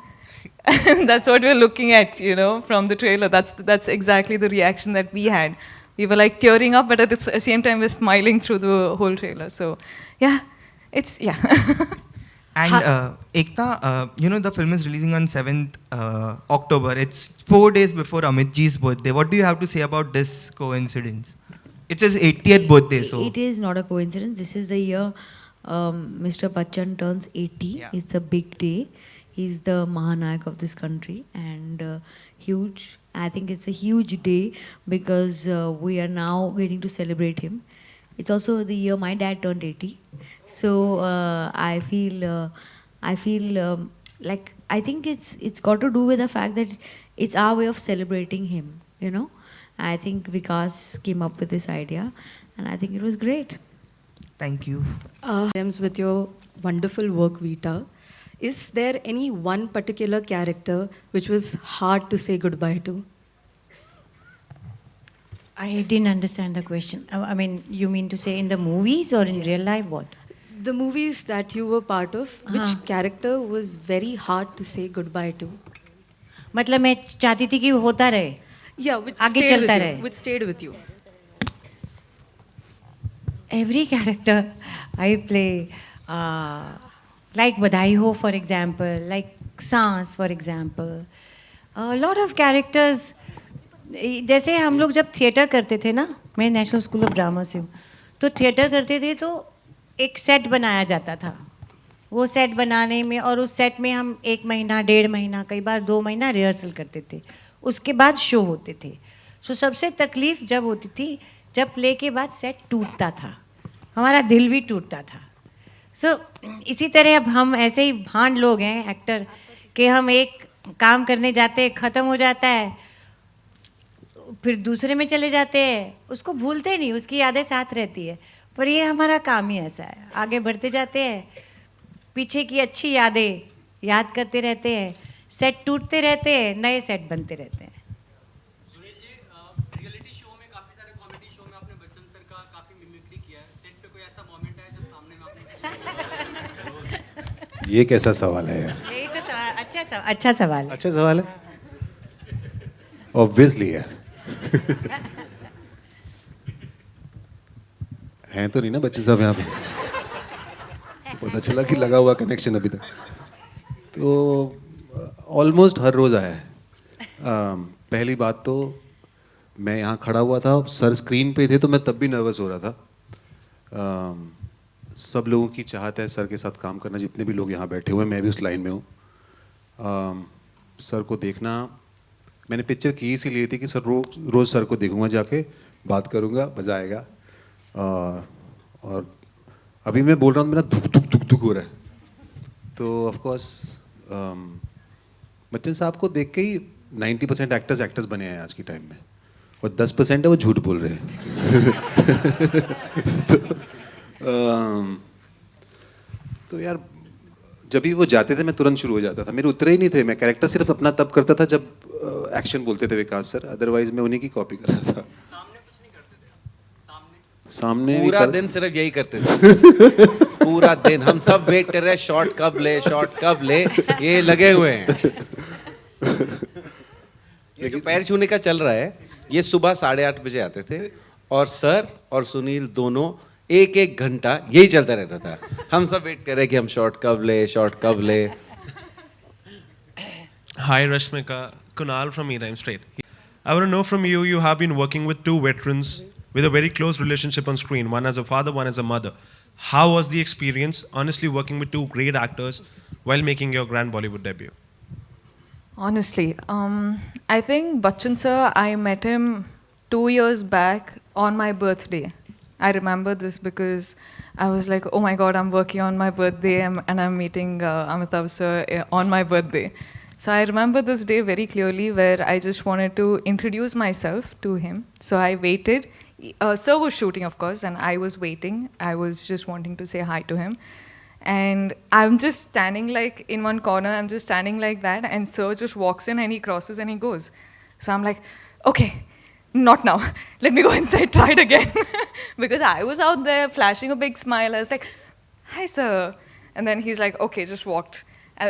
That's what we're looking at, you know, from the trailer. That's exactly the reaction that we had. We were like tearing up, but at the same time we're smiling through the whole trailer. So, yeah, And Ekta, you know, the film is releasing on 7th October. It's 4 days before Amit ji's birthday. What do you have to say about this coincidence? It's his 80th birthday, so. It is not a coincidence. This is the year Mr. Bachchan turns 80. Yeah. It's a big day. He's the Mahanayak of this country, and huge. I think it's a huge day because we are now waiting to celebrate him. It's also the year my dad turned 80. So I feel like I think it's got to do with the fact that it's our way of celebrating him, you know. I think Vikas came up with this idea, and I think it was great. Thank you. With your wonderful work, Vita, is there any one particular character which was hard to say goodbye to? I didn't understand the question. I mean, you mean to say in the movies or in real life? What? The movies that you were part of, which character was very hard to say goodbye to? मतलब मैं चाहती थी कि होता रहे. Yeah, which आगे stayed चलता with रहे. you. Which stayed with you. Every character I play, like Badai Ho, for example, like Saans, for example. A lot of characters. जैसे हम लोग जब थिएटर करते थे ना, मैं नेशनल स्कूल ऑफ ड्रामा से हूँ, तो थिएटर करते थे तो एक सेट बनाया जाता था. वो सेट बनाने में और उस सेट में हम 1 महीना, 1.5 महीना, कई बार 2 महीना रिहर्सल करते थे. उसके बाद शो होते थे. सो सबसे तकलीफ जब होती थी जब प्ले के बाद सेट टूटता था. हमारा दिल भी टूटता था. सो इसी तरह अब हम ऐसे ही भांड लोग हैं एक्टर कि हम एक काम करने जाते हैं, ख़त्म हो जाता है, फिर दूसरे में चले जाते हैं, उसको भूलते नहीं, उसकी यादें साथ रहती है. पर ये हमारा काम ही ऐसा है, आगे बढ़ते जाते हैं, पीछे की अच्छी यादें याद करते रहते हैं, सेट टूटते रहते हैं, नए सेट बनते रहते हैं. रियलिटी शो में काफ़ी सारे कॉमेडी शो में आपने बच्चन सर का काफ़ी मिमिक्री किया है. सेट पे कोई ऐसा मोमेंट है जब सामने में आपने ये कैसा सवाल है यार? यही तो सवाल, अच्छा सवाल है। अच्छा सवाल है ऑब्वियसली यार। हैं तो नहीं ना बच्चन साहब यहाँ पे? पता चला कि लगा हुआ कनेक्शन अभी तक। तो ऑलमोस्ट हर रोज़ आया है। पहली बात तो मैं यहाँ खड़ा हुआ था, सर स्क्रीन पे थे तो मैं तब भी नर्वस हो रहा था। सब लोगों की चाहत है सर के साथ काम करना, जितने भी लोग यहाँ बैठे हुए हैं, मैं भी उस लाइन में हूँ। सर को देखना, मैंने पिक्चर की इसीलिए थी कि सर रोज़ सर को देखूँगा, जाके बात करूँगा, मज़ा आएगा। और अभी मैं बोल रहा हूँ, मेरा धुक हो रहा है। तो ऑफ कोर्स बच्चन साहब को देख के ही 90% एक्टर्स बने हैं आज की टाइम में, और 10% है वो झूठ बोल रहे हैं। तो यार जब भी वो जाते थे मैं तुरंत शुरू हो जाता था। मेरे उतरे ही नहीं थे, मैं कैरेक्टर सिर्फ अपना तब करता था जब एक्शन बोलते थे विकास सर, अदरवाइज मैं उन्हीं की कॉपी कर रहा था। सामने पूरा दिन सिर्फ यही करते थे। पूरा दिन हम सब वेट कर रहे हैं, शॉट कब ले, ये लगे हुए हैं। ये जो पैर छूने का चल रहा है, ये सुबह 8:30 बजे आते थे, और सर और सुनील दोनों 1 घंटा यही चलता रहता था। हम सब वेट कर रहे हैं कि हम शॉट कब ले। Hi Rashmika, Kunal from Era Straight. I want to know from you, you have been working with two veterans with a very close relationship on screen, one as a father, one as a mother. How was the experience, honestly, working with two great actors while making your grand Bollywood debut? Honestly, I think Bachchan sir, I met him 2 years back on my birthday. I remember this because I was like, oh my God, I'm working on my birthday and I'm meeting Amitabh sir on my birthday. So I remember this day very clearly, where I just wanted to introduce myself to him. So I waited. Sir was shooting, of course, and I was waiting. I was just wanting to say hi to him. And I'm just standing like in one corner, I'm just standing like that, and sir just walks in and he crosses and he goes. So I'm like, okay, not now. Let me go inside, try it again. Because I was out there flashing a big smile. I was like, hi sir. And then he's like, okay, just walked.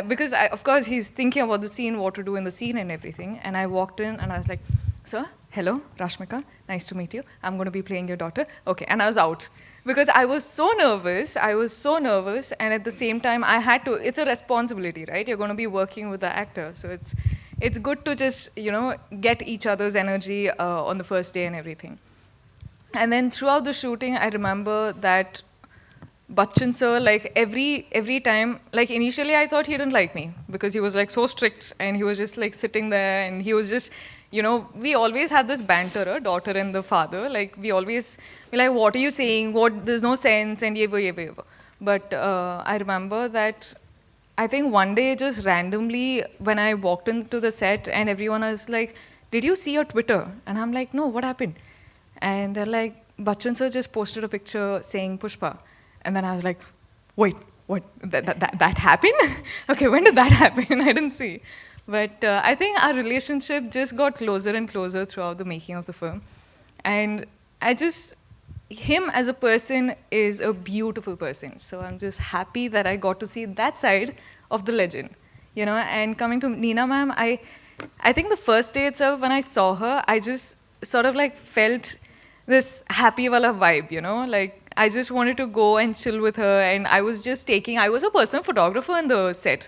Because of course he's thinking about the scene, what to do in the scene and everything. And I walked in and I was like, sir, hello, Rashmika, nice to meet you. I'm going to be playing your daughter. Okay, and I was out. Because I was so nervous, and at the same time I had to, it's a responsibility, right? You're going to be working with the actor. So it's good to just, get each other's energy on the first day and everything. And then throughout the shooting, I remember that Bachchan sir, like every time, like initially I thought he didn't like me because he was like so strict and he was just like sitting there and he was just, we always had this banter, daughter and the father, like we always be like, what are you saying? There's no sense and yeva. But I remember that I think one day just randomly when I walked into the set and everyone was like, did you see your Twitter? And I'm like, no, what happened? And they're like, Bachchan sir just posted a picture saying Pushpa. And then I was like, wait, what? That happened? Okay, when did that happen? I didn't see. But I think our relationship just got closer and closer throughout the making of the film. And him as a person is a beautiful person. So I'm just happy that I got to see that side of the legend. And coming to Neena ma'am, I think the first day itself when I saw her, I just sort of like felt this happy wala vibe, like I just wanted to go and chill with her, and I was a personal photographer in the set.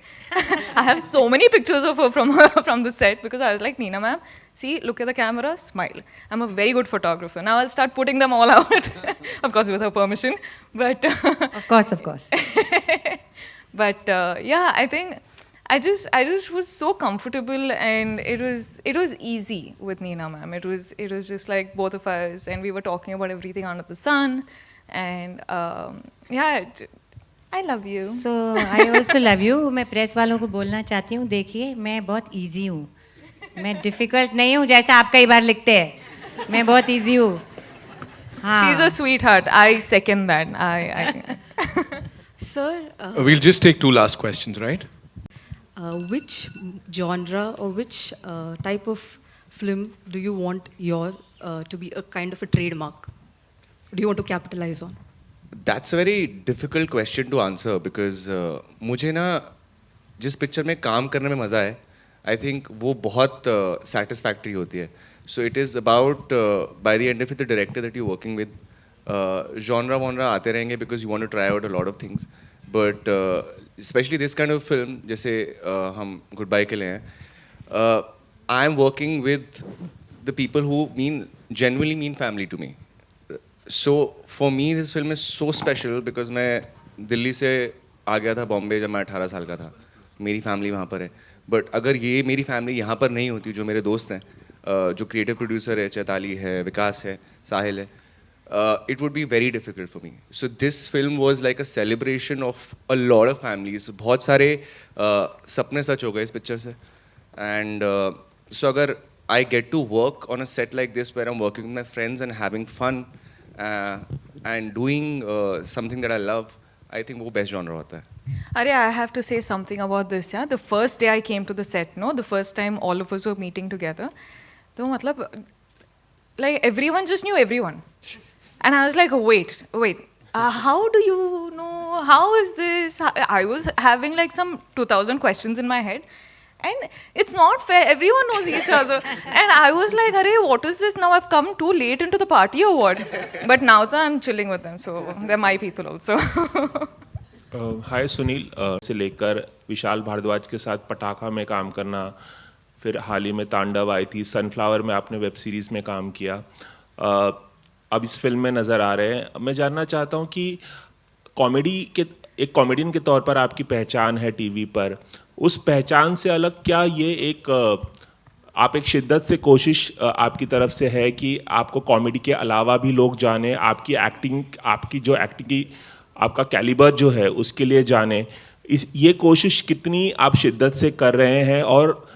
I have so many pictures of her from the set because I was like, Neena ma'am, see, look at the camera, smile. I'm a very good photographer. Now I'll start putting them all out, of course with her permission. But of course. But yeah, I think I just was so comfortable, and it was easy with Neena ma'am. It was just like both of us, and we were talking about everything under the sun. And yeah, I love you. So I also love you. मैं press वालों को बोलना चाहती हूँ, देखिए मैं बहुत easy हूँ, मैं difficult नहीं हूँ जैसा आप कई बार लिखते हैं, मैं बहुत easy हूँ. She's a sweetheart. I second that. Sir, we'll just take 2 last questions, right? Which genre or which type of film do you want your to be a kind of a trademark? Do you want to capitalize on? That's a very difficult question to answer because मुझे ना जिस picture में काम करने में मज़ा है, I think वो बहुत satisfactory होती है. So it is about by the end of it, the director that you're working with, genre वॉनरा आते रहेंगे because you want to try out a lot of things. But especially this kind of film, जैसे हम Goodbye के लिए हैं, I am working with the people who genuinely mean family to me. So for me this film is so special because मैं दिल्ली से आ गया था बॉम्बे जब मैं 18 साल का था. मेरी फैमिली वहाँ पर है. बट अगर ये मेरी फैमिली यहाँ पर नहीं होती, जो मेरे दोस्त हैं, जो क्रिएटिव प्रोड्यूसर है, चैताली है, विकास है, साहिल है, it would be very difficult for me. So this film was like a celebration of a lot of families. बहुत सारे सपने सच हो गए इस पिक्चर से. And so अगर I get to work on a set like this where I'm working with my friends and having fun and doing something that I love, I think वो best genre होता है. Arey, I have to say something about this. Yeah, the first day I came to the set, no, the first time all of us were meeting together, तो मतलब like everyone just knew everyone, and I was like, wait, how do you know? How is this? I was having like some 2,000 questions in my head. And it's not fair. Everyone knows each other. And I was like, "Arey, what is this? Now I've come too late into the party or what?" But now I'm chilling with them, so they're my people also. हाय सुनील, से लेकर विशाल भारद्वाज के साथ पटाखा में काम करना, फिर हाल ही में तांडव आई थी, सनफ्लावर में आपने वेब सीरीज़ में काम किया, अब इस फिल्म में नज़र आ रहे हैं. मैं जानना चाहता हूँ कि एक कॉमेडियन के तौर पर आपकी पहचान है टीवी पर, उस पहचान से अलग क्या ये आप एक शिद्दत से कोशिश आपकी तरफ से है कि आपको कॉमेडी के अलावा भी लोग जाने, आपकी एक्टिंग, आपकी जो एक्टिंग की आपका कैलिबर जो है उसके लिए जाने, ये कोशिश कितनी आप शिद्दत से कर रहे हैं? और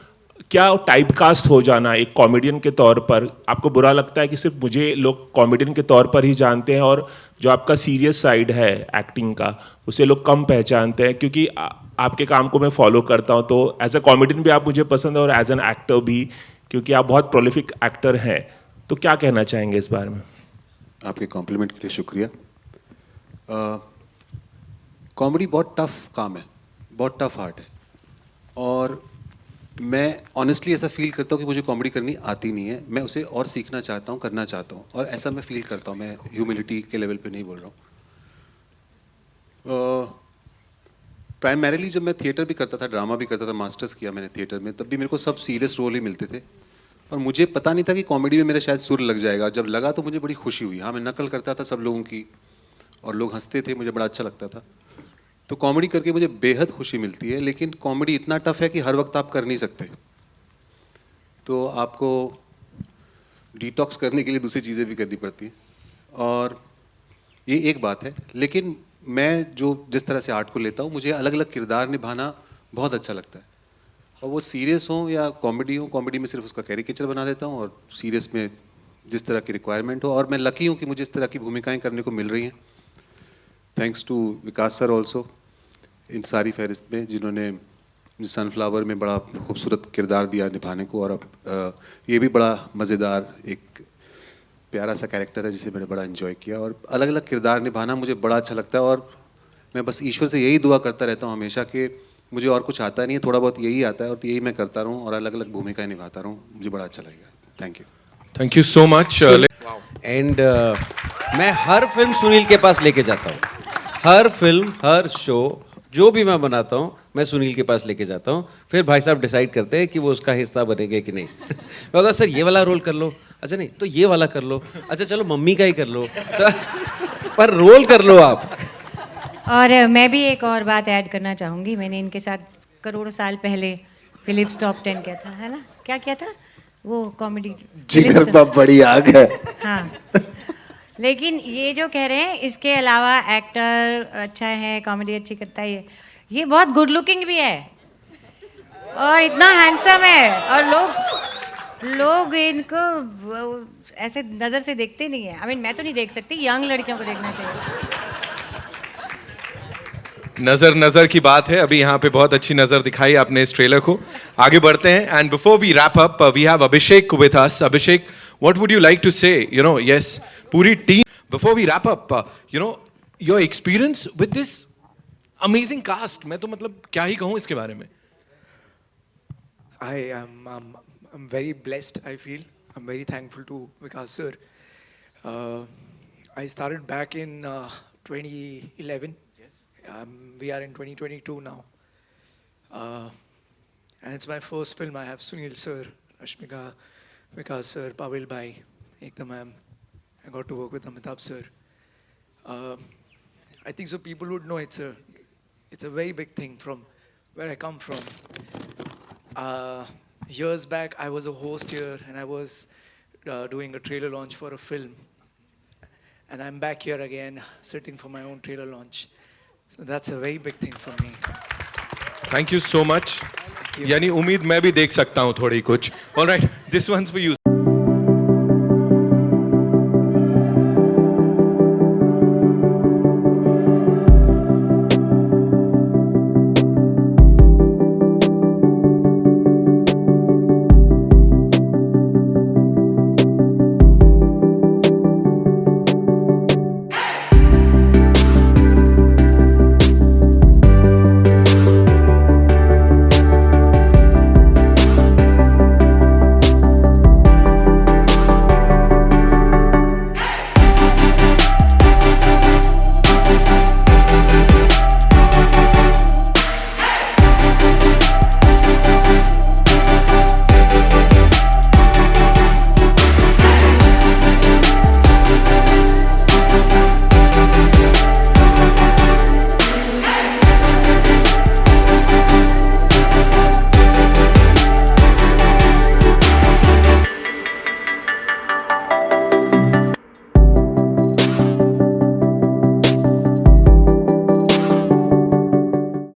क्या टाइपकास्ट हो जाना एक कॉमेडियन के तौर पर आपको बुरा लगता है कि सिर्फ मुझे लोग कॉमेडियन के तौर पर ही जानते हैं और जो आपका सीरियस साइड है एक्टिंग का उसे लोग कम पहचानते हैं? क्योंकि आपके काम को मैं फॉलो करता हूं, तो एज अ कॉमेडियन भी आप मुझे पसंद है और एज एन एक्टर भी, क्योंकि आप बहुत प्रोलिफिक एक्टर हैं. तो क्या कहना चाहेंगे इस बारे में? आपके कॉम्प्लीमेंट के लिए शुक्रिया. कॉमेडी बहुत टफ काम है, बहुत टफ आर्ट है, और मैं ऑनेस्टली ऐसा फील करता हूँ कि मुझे कॉमेडी करनी आती नहीं है. मैं उसे और सीखना चाहता हूँ, करना चाहता हूँ, और ऐसा मैं फील करता हूँ. मैं ह्यूमिलिटी के लेवल पे नहीं बोल रहा हूँ. प्राइमरीली जब मैं थिएटर भी करता था, ड्रामा भी करता था, मास्टर्स किया मैंने थिएटर में, तब भी मेरे को सब सीरियस रोल ही मिलते थे और मुझे पता नहीं था कि कॉमेडी में मेरा शायद सुर लग जाएगा. जब लगा तो मुझे बड़ी खुशी हुई. हाँ, मैं नकल करता था सब लोगों की और लोग हंसते थे, मुझे बड़ा अच्छा लगता था. तो कॉमेडी करके मुझे बेहद खुशी मिलती है, लेकिन कॉमेडी इतना टफ है कि हर वक्त आप कर नहीं सकते. तो आपको डिटॉक्स करने के लिए दूसरी चीज़ें भी करनी पड़ती हैं, और ये एक बात है. लेकिन मैं जिस तरह से आर्ट को लेता हूँ, मुझे अलग अलग किरदार निभाना बहुत अच्छा लगता है. और वो सीरियस हो या कॉमेडी हो, कॉमेडी में सिर्फ उसका कैरिकेचर बना देता हूँ और सीरियस में जिस तरह की रिक्वायरमेंट हो. और मैं लकी हूँ कि मुझे इस तरह की भूमिकाएं करने को मिल रही हैं. Thanks to Vikas sir also इन सारी फहरिस्त में, जिन्होंने सनफ्लावर में बड़ा खूबसूरत किरदार दिया निभाने को, और अब ये भी बड़ा मज़ेदार एक प्यारा सा कैरेक्टर है जिसे मैंने बड़ा एंजॉय किया. और अलग अलग किरदार निभाना मुझे बड़ा अच्छा लगता है, और मैं बस ईश्वर से यही दुआ करता रहता हूँ हमेशा कि मुझे और कुछ आता नहीं है, थोड़ा बहुत यही आता है और यही मैं करता रहूँ और अलग अलग भूमिकाएं निभाता रहूँ. मुझे बड़ा अच्छा लगेगा. Thank you so much. And मैं हर फिल्म सुनील के पास लेके जाता हूँ. हर फिल्म, हर शो जो भी मैं बनाता हूँ, मैं सुनील के पास लेके जाता हूँ. फिर भाई साहब डिसाइड करते हैं कि वो उसका हिस्सा बनेंगे कि नहीं. मैं बोलता सर ये वाला रोल कर लो, अच्छा नहीं तो ये वाला कर लो, अच्छा चलो मम्मी का ही कर लो, तो पर रोल कर लो आप. और मैं भी एक और बात ऐड करना चाहूँगी. मैंने इनके साथ करोड़ों साल पहले फिलिप्स टॉप 10 किया था, है ना? क्या किया था वो कॉमेडी? जिगर पर बड़ी आग है. हाँ, लेकिन ये जो कह रहे हैं इसके अलावा एक्टर अच्छा है, कॉमेडी अच्छी करता है, ये बहुत गुड लुकिंग भी है और इतना हैंडसम है, और लोग इनको ऐसे नज़र से देखते नहीं है. आई मीन मैं तो नहीं देख सकती, यंग लड़कियों को देखना चाहिए. नजर की बात है. अभी यहाँ पे बहुत अच्छी नजर दिखाई आपने इस ट्रेलर को. आगे बढ़ते हैं, and before we wrap up we have Abhishek with us. Abhishek, what would you like to say? You know, yes, पूरी team, before we wrap up, you know, your experience with this amazing cast, मैं तो मतलब क्या ही कहूँ इसके बारे में. I'm very blessed, I feel. I'm very thankful to Vikas sir. I started back in 2011. Yes. We are in 2022 now. And it's my first film. I have Sunil sir, Rashmika, Vikas sir, Pavel bhai, Ekta ma'am. I got to work with Amitabh sir. I think so people would know it's a very big thing from where I come from. Years back, I was a host here and I was doing a trailer launch for a film. And I'm back here again, sitting for my own trailer launch. So that's a very big thing for me. Thank you so much. यानी उम्मीद मैं भी देख सकता हूँ थोड़ी कुछ. All right, this one's for you.